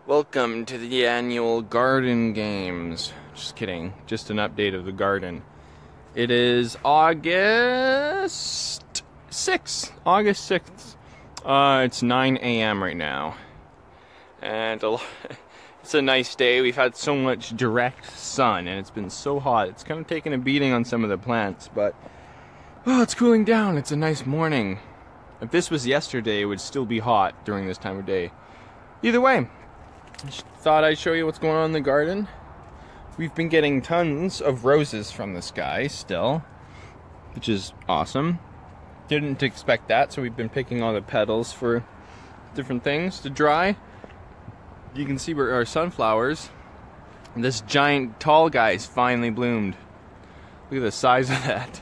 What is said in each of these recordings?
Welcome to the annual garden games. Just kidding, just an update of the garden. It is August 6th. It's 9 a.m. right now. And it's a nice day. We've had so much direct sun and it's been so hot. It's kind of taken a beating on some of the plants, but it's cooling down. It's a nice morning. If this was yesterday, it would still be hot during this time of day. Either way, just thought I'd show you what's going on in the garden. We've been getting tons of roses from this guy still, which is awesome. Didn't expect that, so we've been picking all the petals for different things to dry. You can see where our sunflowers, this giant tall guy's finally bloomed. Look at the size of that.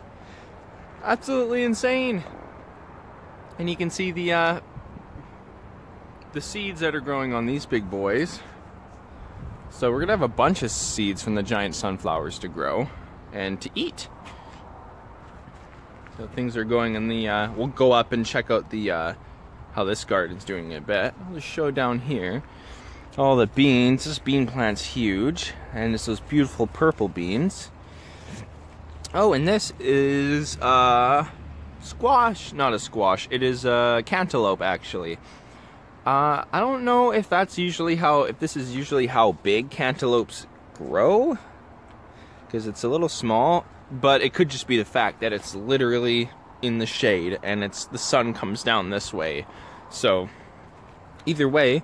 Absolutely insane. And you can see the seeds that are growing on these big boys. So we're gonna have a bunch of seeds from the giant sunflowers to grow and to eat. So things are going in the, we'll go up and check out the, how this garden's doing in a bit. I'll just show down here all the beans. This bean plant's huge, and it's those beautiful purple beans. Oh, and this is, squash, not a squash, it is a cantaloupe actually. I don't know if that's usually if this is usually how big cantaloupes grow, because it's a little small, but it could just be the fact that it's literally in the shade and the sun comes down this way. So either way,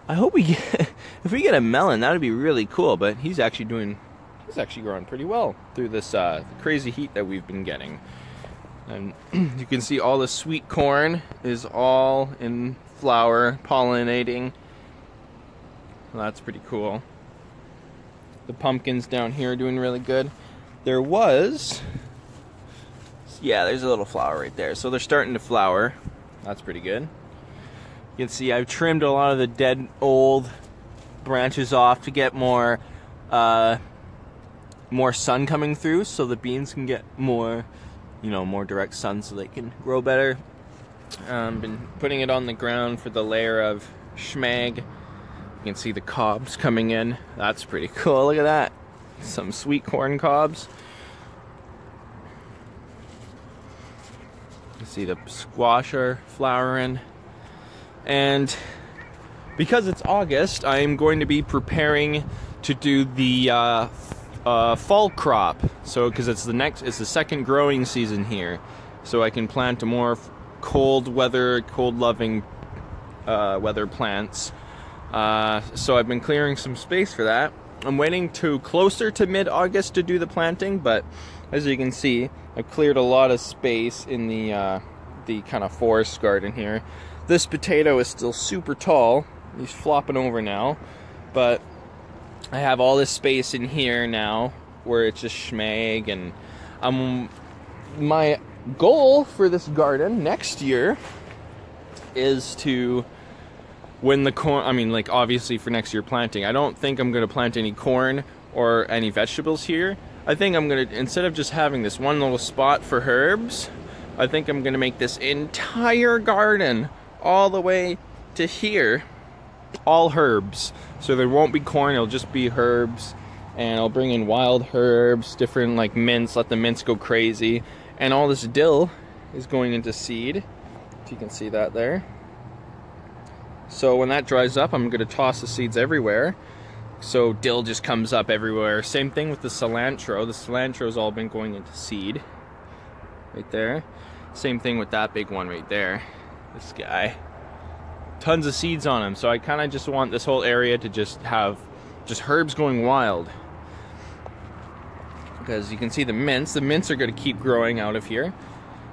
I hope if we get a melon, that would be really cool, but he's actually growing pretty well through this crazy heat that we've been getting. And you can see all the sweet corn is all in flower, pollinating. Well, that's pretty cool. The pumpkins down here are doing really good. There's a little flower right there. So they're starting to flower. That's pretty good. You can see I've trimmed a lot of the dead old branches off to get more sun coming through, so the beans can get more direct sun so they can grow better. Been putting it on the ground for the layer of schmag. You can see the cobs coming in. That's pretty cool. Look at that. Some sweet corn cobs. You can see the squash are flowering. And because it's August, I am going to be preparing to do the fall crop. So because it's the second growing season here, so I can plant a more cold loving weather plants. So I've been clearing some space for that. I'm waiting to closer to mid-August to do the planting, but as you can see, I've cleared a lot of space in the kind of forest garden here. This potato is still super tall. He's flopping over now, but I have all this space in here now where it's just schmag, and my goal for this garden next year is to, when the corn, obviously for next year planting, I don't think I'm going to plant any corn or any vegetables here. I think I'm going to, instead of just having this one little spot for herbs, I think I'm going to make this entire garden all the way to here all herbs. So there won't be corn, it'll just be herbs, and I'll bring in wild herbs, different like mints, let the mints go crazy. And all this dill is going into seed, if you can see that there. So when that dries up, I'm going to toss the seeds everywhere, so dill just comes up everywhere. Same thing with the cilantro. The cilantro's all been going into seed right there. Same thing with that big one right there. This guy, tons of seeds on him. So I kind of just want this whole area to just have herbs going wild. Because you can see the mints are going to keep growing out of here.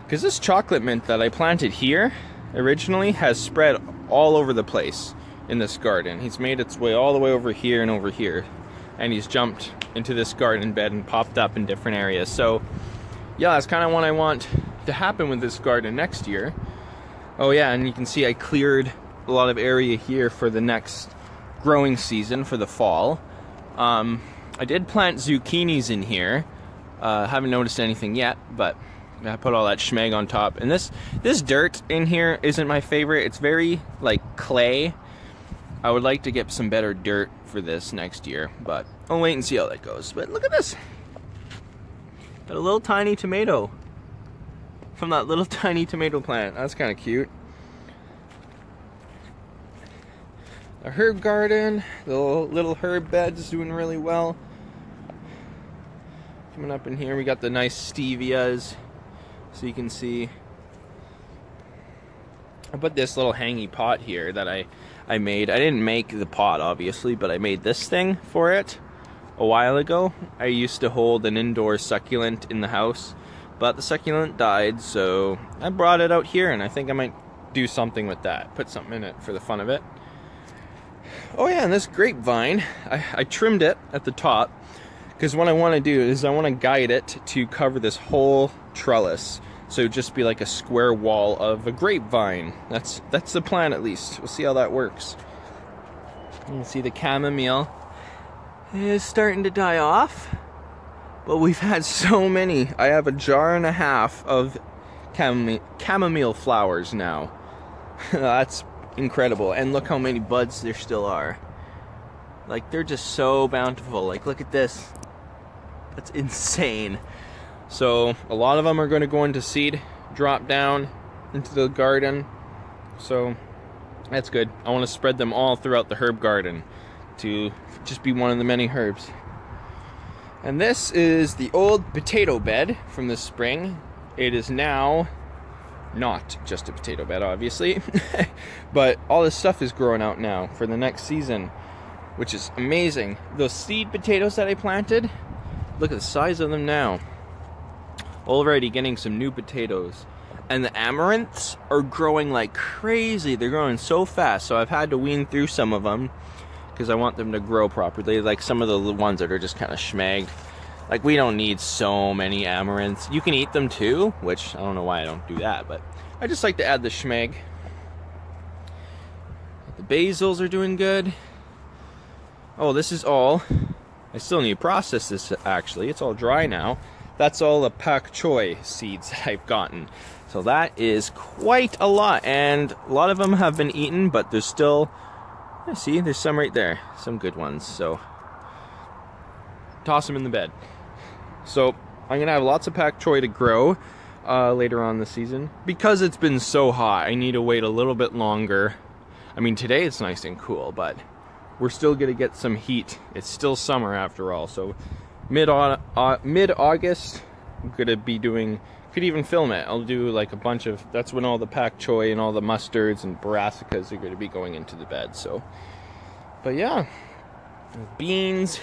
Because this chocolate mint that I planted here originally has spread all over the place in this garden. He's made its way all the way over here and over here. And he's jumped into this garden bed and popped up in different areas. So yeah, that's kind of what I want to happen with this garden next year. Oh yeah, and you can see I cleared a lot of area here for the next growing season for the fall. I did plant zucchinis in here. Haven't noticed anything yet, but I put all that schmeg on top. And this dirt in here isn't my favorite. It's very like clay. I would like to get some better dirt for this next year, but I'll wait and see how that goes. But look at this. Got a little tiny tomato from that little tiny tomato plant. That's kind of cute. A herb garden, the little herb beds is doing really well. Coming up in here, we got the nice stevias, so you can see. I put this little hangy pot here that I made. I didn't make the pot, obviously, but I made this thing for it a while ago. I used to hold an indoor succulent in the house, but the succulent died, so I brought it out here, and I think I might do something with that. Put something in it for the fun of it. Oh yeah, and this grapevine, I trimmed it at the top because what I want to do is I want to guide it to cover this whole trellis, so just be like a square wall of a grapevine. That's the plan, at least. We'll see how that works. You can see the chamomile is starting to die off, but we've had so many. I have a jar and a half of chamomile flowers now. That's incredible, and look how many buds there still are. Like, they're just so bountiful. Like, look at this. That's insane. So a lot of them are going to go into seed, drop down into the garden, so that's good. I want to spread them all throughout the herb garden to just be one of the many herbs. And this is the old potato bed from the spring. It is now not just a potato bed, obviously, but all this stuff is growing out now for the next season, which is amazing. Those seed potatoes that I planted, look at the size of them now. Already getting some new potatoes. And the amaranths are growing like crazy. They're growing so fast, so I've had to wean through some of them because I want them to grow properly. Like some of the ones that are just kind of schmagged. Like, we don't need so many amaranths. You can eat them too, which I don't know why I don't do that, but I just like to add the schmag. The basils are doing good. Oh, this is all. I still need to process this, actually. It's all dry now. That's all the pak choi seeds that I've gotten. So that is quite a lot, and a lot of them have been eaten, but there's still, see, there's some right there. Some good ones, so toss them in the bed. So I'm gonna have lots of pak choi to grow later on this season. Because it's been so hot, I need to wait a little bit longer. I mean, today it's nice and cool, but we're still gonna get some heat. It's still summer after all, so mid-August I'm gonna be doing, could even film it. I'll do like a bunch of, that's when all the pak choi and all the mustards and brassicas are gonna be going into the bed. So, but yeah, beans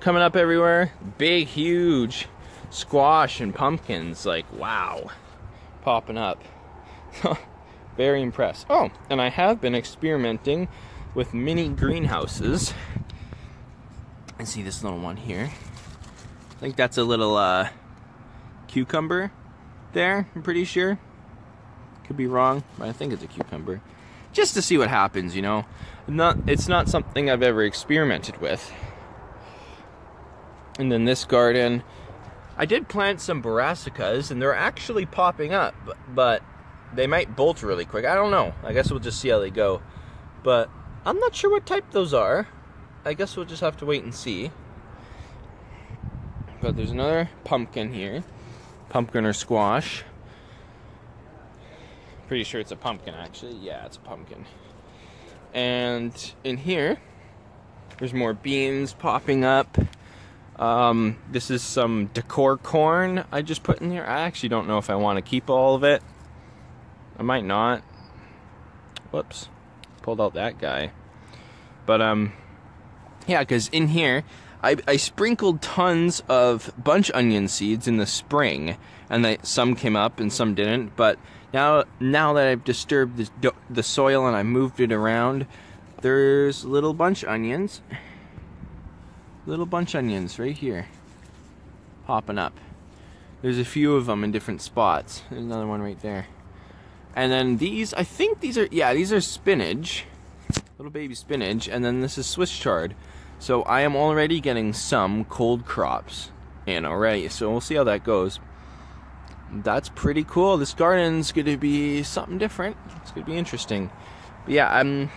coming up everywhere. Big, huge squash and pumpkins, like, wow, popping up. Very impressed. Oh, and I have been experimenting with mini greenhouses. And see this little one here. I think that's a little cucumber there, I'm pretty sure. Could be wrong, but I think it's a cucumber. Just to see what happens, you know. It's not something I've ever experimented with. And then this garden, I did plant some brassicas, and they're actually popping up, but they might bolt really quick. I don't know. I guess we'll just see how they go. But I'm not sure what type those are. I guess we'll just have to wait and see. But there's another pumpkin here. Pumpkin or squash. Pretty sure it's a pumpkin, actually. Yeah, it's a pumpkin. And in here, there's more beans popping up. This is some decor corn I just put in here. I actually don't know if I want to keep all of it. I might not. Whoops. Pulled out that guy. But, yeah, because in here, I sprinkled tons of bunch onion seeds in the spring, and some came up and some didn't. But now that I've disturbed the soil and I moved it around, there's little bunch onions. Little bunch onions right here, popping up. There's a few of them in different spots. There's another one right there. And then these, I think these are, yeah, these are spinach. Little baby spinach, and then this is Swiss chard. So I am already getting some cold crops in already, so we'll see how that goes. That's pretty cool. This garden's gonna be something different. It's gonna be interesting. But yeah,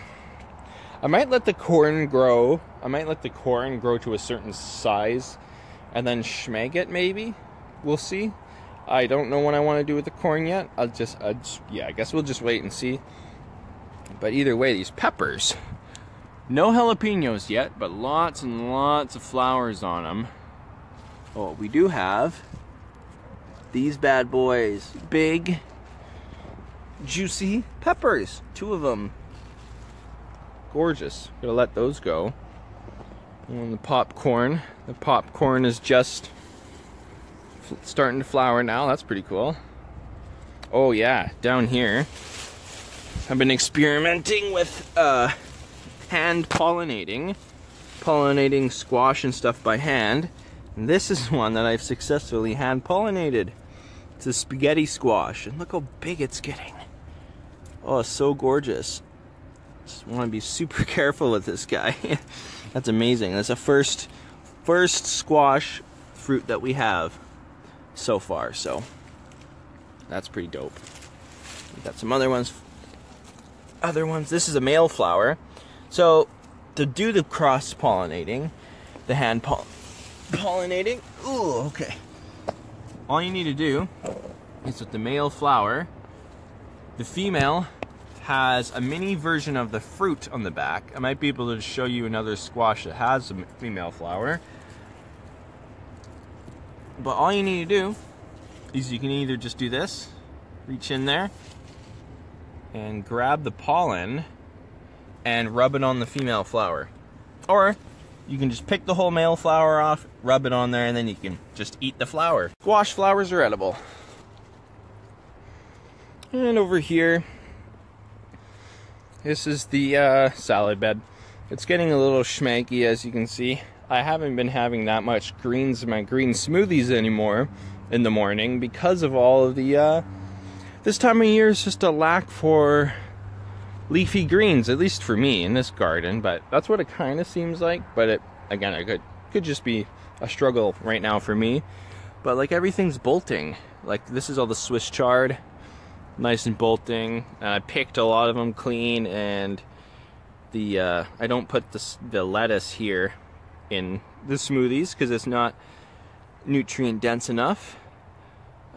I might let the corn grow. I might let the corn grow to a certain size and then schmeg it, maybe. We'll see. I don't know what I want to do with the corn yet. Yeah, I guess we'll just wait and see. But either way, these peppers, no jalapenos yet, but lots and lots of flowers on them. Oh, we do have these bad boys. Big, juicy peppers. 2 of them. Gorgeous. Gonna let those go. And the popcorn. The popcorn is just starting to flower now. That's pretty cool. Oh yeah, down here I've been experimenting with hand pollinating squash and stuff by hand. And this is one that I've successfully hand pollinated. It's a spaghetti squash, and look how big it's getting. Oh, so gorgeous. Just want to be super careful with this guy. That's amazing. That's the first squash fruit that we have so far, so that's pretty dope. We got some other ones. This is a male flower. So to do the cross pollinating, the hand pollinating, ooh, okay. All you need to do is with the male flower, the female has a mini version of the fruit on the back. I might be able to show you another squash that has a female flower. But all you need to do is you can either just do this, reach in there, and grab the pollen and rub it on the female flower. Or you can just pick the whole male flower off, rub it on there, and then you can just eat the flower. Squash flowers are edible. And over here, this is the salad bed. It's getting a little schmanky, as you can see. I haven't been having that much greens in my green smoothies anymore in the morning because of all of the, this time of year is just a lack for leafy greens, at least for me in this garden, but that's what it kind of seems like. But it, again, it could just be a struggle right now for me. But like everything's bolting. Like this is all the Swiss chard, nice and bolting. And I picked a lot of them clean, and the I don't put the lettuce here in the smoothies because it's not nutrient dense enough.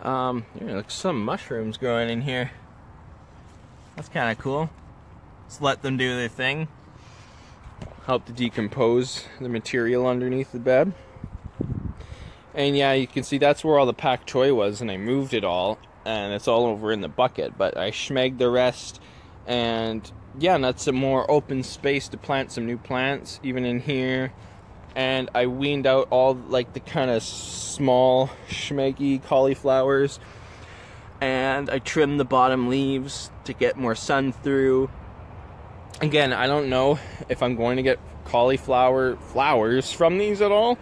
Here, look, some mushrooms growing in here. That's kind of cool. Just let them do their thing. Help to decompose the material underneath the bed. And yeah, you can see that's where all the pak choi was, and I moved it all, and it's all over in the bucket, but I schmegged the rest. And yeah, and that's some more open space to plant some new plants, even in here. And I weaned out all like the kind of small schmeggy cauliflowers, and I trimmed the bottom leaves to get more sun through. Again, I don't know if I'm going to get cauliflower flowers from these at all.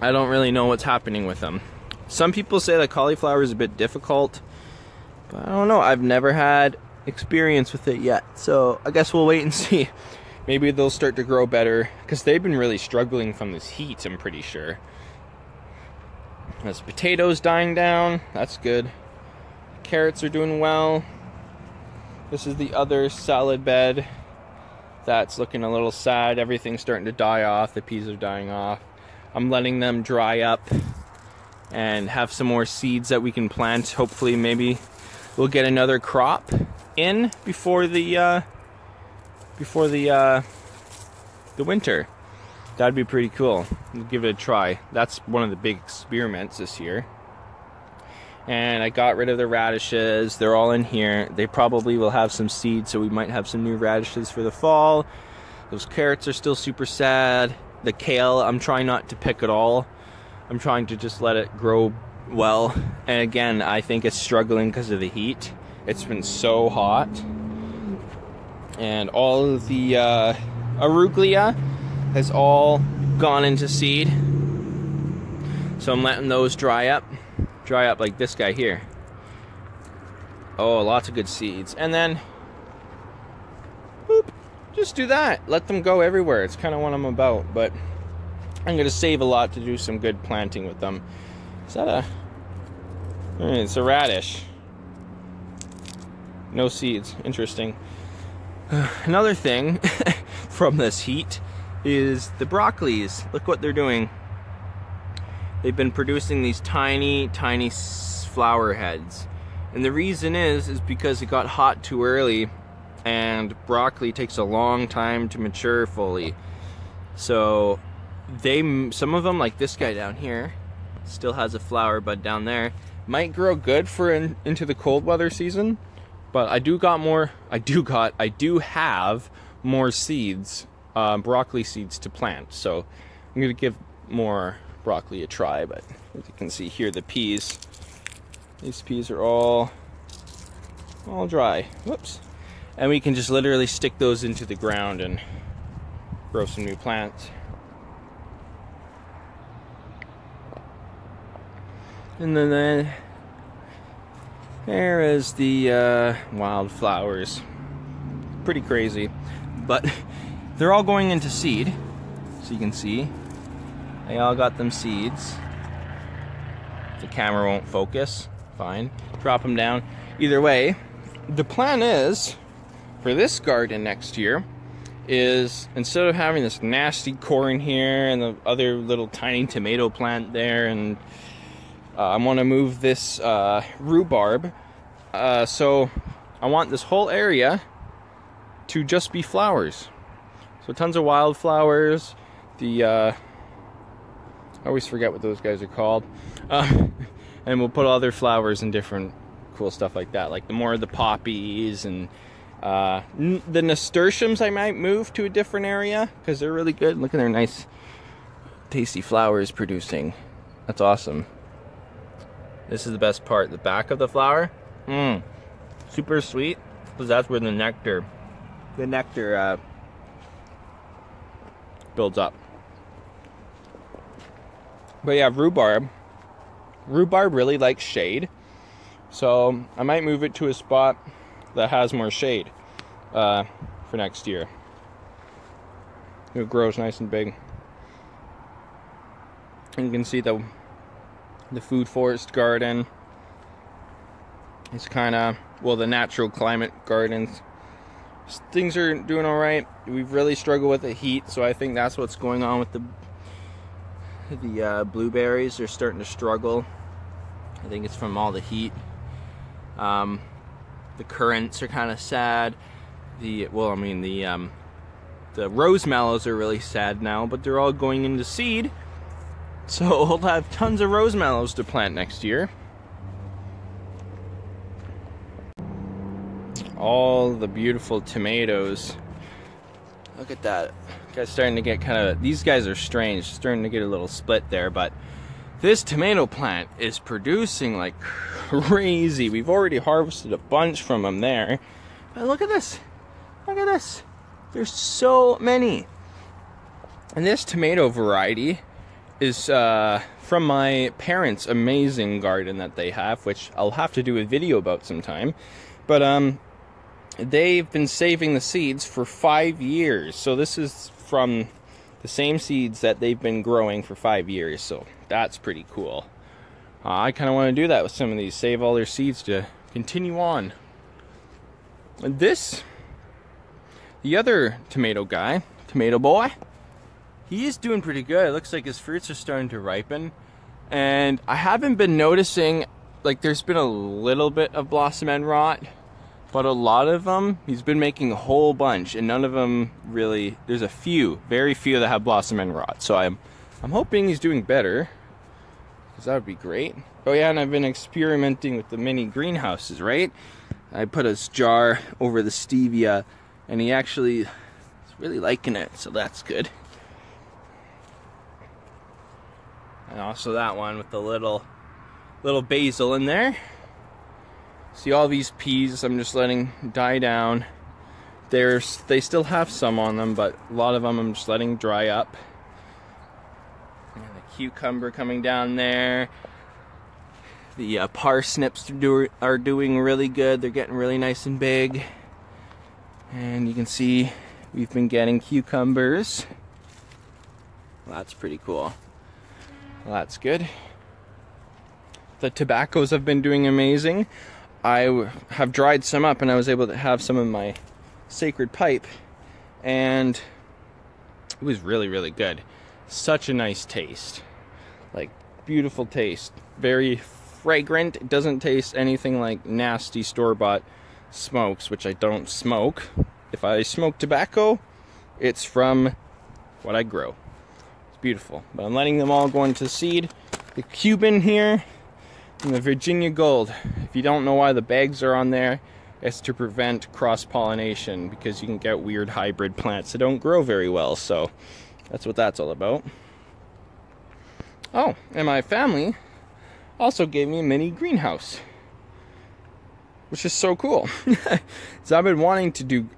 I don't really know what's happening with them. Some people say that cauliflower is a bit difficult, but I don't know. I've never had experience with it yet, so I guess we'll wait and see. Maybe they'll start to grow better, because they've been really struggling from this heat, I'm pretty sure. There's potatoes dying down. That's good. Carrots are doing well. This is the other salad bed. That's looking a little sad. Everything's starting to die off. The peas are dying off. I'm letting them dry up and have some more seeds that we can plant. Hopefully, maybe we'll get another crop in before the winter. That'd be pretty cool. We'll give it a try. That's one of the big experiments this year. And I got rid of the radishes. They're all in here. They probably will have some seeds, so we might have some new radishes for the fall. Those carrots are still super sad. The kale, I'm trying not to pick at all. I'm trying to just let it grow well. And again, I think it's struggling because of the heat. It's been so hot. And all of the arugula has all gone into seed. So I'm letting those dry up like this guy here. Oh, lots of good seeds. And then, boop, just do that. Let them go everywhere. It's kind of what I'm about, but I'm gonna save a lot to do some good planting with them. Is that it's a radish. No seeds, interesting. Another thing from this heat is the broccolis. Look what they're doing. They've been producing these tiny flower heads. And the reason is because it got hot too early, and broccoli takes a long time to mature fully. So some of them, like this guy down here, still has a flower bud down there, might grow good for into the cold weather season. But I do have more seeds, broccoli seeds to plant. So I'm gonna give more broccoli a try. But as you can see here, the peas, these peas are all dry. Whoops. And we can just literally stick those into the ground and grow some new plants. And then there is the wildflowers. Pretty crazy, but they're all going into seed. So you can see, they all got them seeds. The camera won't focus, fine. Drop them down. Either way, the plan is, for this garden next year, is instead of having this nasty corn here and the other little tiny tomato plant there, and I want to move this rhubarb, so I want this whole area to just be flowers. So tons of wildflowers. I always forget what those guys are called. And we'll put other flowers and different cool stuff like that, like more of the poppies and the nasturtiums. I might move to a different area because they're really good. Look at their nice tasty flowers producing. That's awesome. This is the best part, the back of the flower. Super sweet, because that's where the nectar builds up. But yeah, rhubarb really likes shade, so I might move it to a spot that has more shade for next year. It grows nice and big. And you can see the food forest garden. It's kind of, well, the natural climate gardens. Things are doing all right. We've really struggled with the heat, so I think that's what's going on with the blueberries. They're starting to struggle. I think it's from all the heat. The currants are kind of sad. The rose mallows are really sad now, but they're all going into seed. So we'll have tons of rose mallows to plant next year. All the beautiful tomatoes. Look at that. Guys starting to get these guys are strange, starting to get a little split there, but this tomato plant is producing like crazy. We've already harvested a bunch from them there. But look at this. Look at this. There's so many. And this tomato variety is from my parents' amazing garden that they have, which I'll have to do a video about sometime. But they've been saving the seeds for 5 years. So this is from the same seeds that they've been growing for 5 years. So that's pretty cool. I kind of want to do that with some of these. Save all their seeds to continue on. And the other tomato guy, tomato boy, he is doing pretty good. It looks like his fruits are starting to ripen. And I haven't been noticing, like, there's been a little bit of blossom end rot, but a lot of them, he's been making a whole bunch, and none of them really, there's a few, very few that have blossom end rot. So I'm hoping he's doing better, because that would be great. Oh yeah, and I've been experimenting with the mini greenhouses, right? I put a jar over the stevia, and he actually is really liking it, so that's good. And also that one with the little basil in there. See all these peas I'm just letting die down. They still have some on them, but a lot of them I'm just letting dry up. And the cucumber coming down there. The parsnips are doing really good. They're getting really nice and big. And you can see we've been getting cucumbers. Well, that's pretty cool. Well, that's good. The tobaccos have been doing amazing. I have dried some up, and I was able to have some of my sacred pipe, and it was really, really good. Such a nice taste. Like, beautiful taste. Very fragrant. It doesn't taste anything like nasty store-bought smokes, which I don't smoke. If I smoke tobacco, it's from what I grow. It's beautiful. But I'm letting them all go into seed. The Cuban here and the Virginia Gold. If you don't know why the bags are on there, it's to prevent cross-pollination, because you can get weird hybrid plants that don't grow very well. So that's what that's all about. Oh, and my family also gave me a mini greenhouse, which is so cool. So I've been wanting to do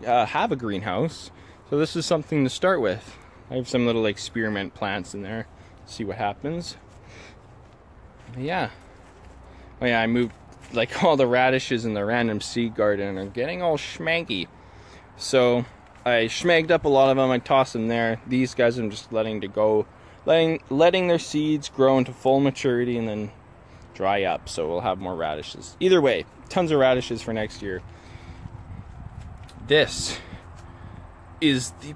have a greenhouse, so this is something to start with. I have some little experiment plants in there, see what happens. But yeah. Oh yeah, I moved, like, all the radishes in the random seed garden are getting all schmanky. So I schmagged up a lot of them, I tossed them there. These guys I'm just letting their seeds grow into full maturity and then dry up, so we'll have more radishes. Either way, tons of radishes for next year. This is the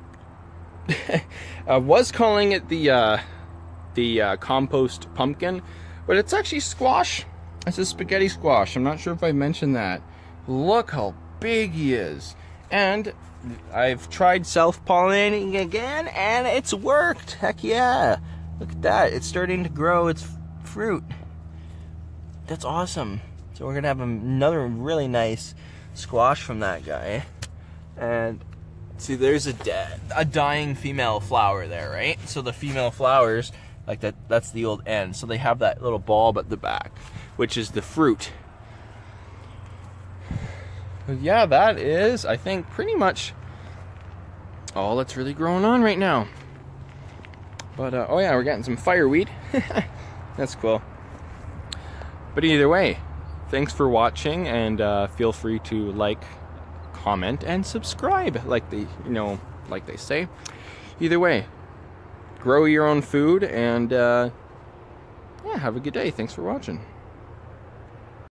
I was calling it the compost pumpkin, but it's actually squash. It's a spaghetti squash. I'm not sure if I mentioned that. Look how big he is. And I've tried self-pollinating again, and it's worked. Heck yeah. Look at that. It's starting to grow its fruit. That's awesome. So we're going to have another really nice squash from that guy. And see, there's a dying female flower there, right? So the female flowers, like that's the old end. So they have that little bulb at the back, which is the fruit. But yeah, that is, I think, pretty much all that's really growing on right now. But, oh yeah, we're getting some fireweed. That's cool. But either way, thanks for watching, and feel free to like, comment, and subscribe, like they say. Either way, grow your own food, and yeah, have a good day. Thanks for watching.